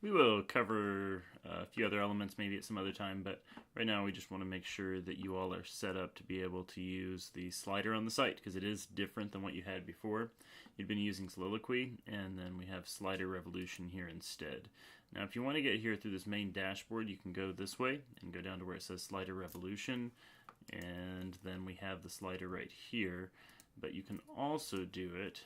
We will cover a few other elements maybe at some other time, but right now we just want to make sure that you all are set up to be able to use the slider on the site, because it is different than what you had before. You'd been using Soliloquy, and then we have Slider Revolution here instead. Now if you want to get here through this main dashboard, you can go this way and go down to where it says Slider Revolution, and then we have the slider right here, but you can also do it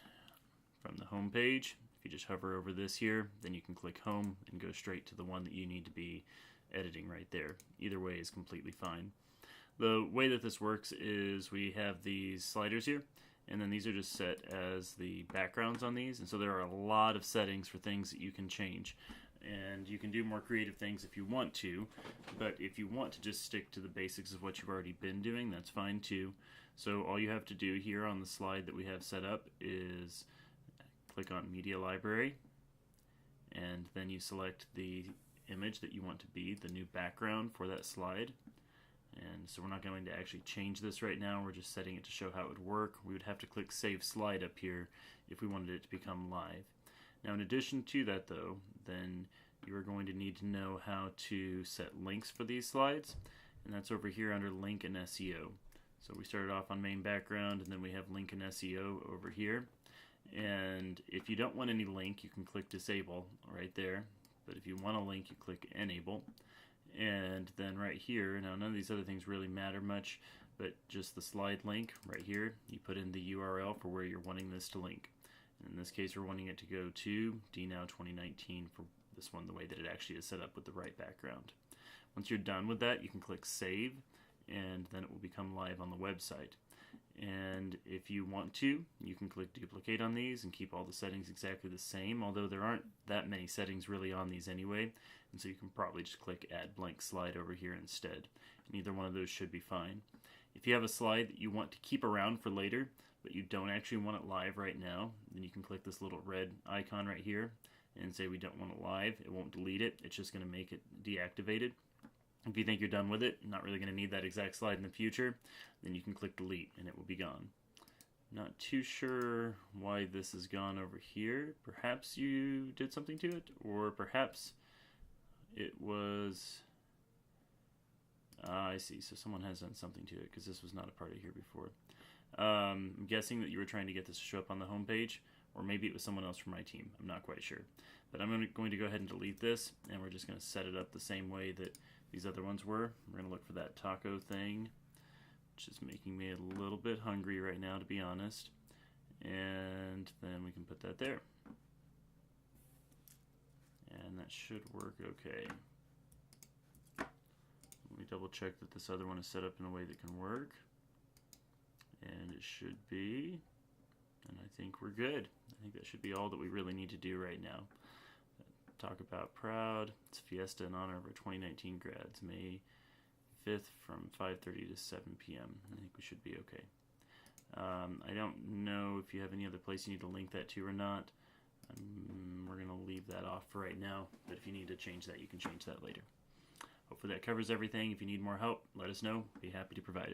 from the home page. If you just hover over this here, then you can click home and go straight to the one that you need to be editing right there. Either way is completely fine. The way that this works is we have these sliders here, and then these are just set as the backgrounds on these, and so there are a lot of settings for things that you can change. And you can do more creative things if you want to, but if you want to just stick to the basics of what you've already been doing, that's fine too. So all you have to do here on the slide that we have set up is click on Media Library, and then you select the image that you want to be the new background for that slide. And so we're not going to actually change this right now, we're just setting it to show how it would work. We would have to click Save Slide up here if we wanted it to become live. Now in addition to that though, then you are going to need to know how to set links for these slides, and that's over here under Link and SEO. So we started off on main background, and then we have Link and SEO over here. And if you don't want any link, you can click Disable right there. But if you want a link, you click Enable. And then right here, now none of these other things really matter much, but just the slide link right here, you put in the URL for where you're wanting this to link. And in this case, we're wanting it to go to DNOW 2019 for this one, the way that it actually is set up with the right background. Once you're done with that, you can click Save, and then it will become live on the website. And if you want to, you can click Duplicate on these and keep all the settings exactly the same, although there aren't that many settings really on these anyway, and so you can probably just click Add Blank Slide over here instead, and either one of those should be fine. If you have a slide that you want to keep around for later, but you don't actually want it live right now, then you can click this little red icon right here and say we don't want it live. It won't delete it, it's just going to make it deactivated. If you think you're done with it, not really going to need that exact slide in the future, then you can click delete and it will be gone. Not too sure why this is gone over here. Perhaps you did something to it, or perhaps it was... I see, so someone has done something to it because this was not a part of here before. I'm guessing that you were trying to get this to show up on the home page, or maybe it was someone else from my team. I'm not quite sure. But I'm going to go ahead and delete this, and we're just going to set it up the same way that these other ones were. We're going to look for that taco thing, which is making me a little bit hungry right now, to be honest. And then we can put that there. And that should work okay. Let me double check that this other one is set up in a way that can work. And it should be. And I think we're good. I think that should be all that we really need to do right now. Talk about Proud. It's Fiesta in honor of our 2019 grads, May 5th from 5:30 to 7 p.m. I think we should be okay. I don't know if you have any other place you need to link that to or not. We're going to leave that off for right now, but if you need to change that, you can change that later. Hopefully that covers everything. If you need more help, let us know. Be happy to provide it.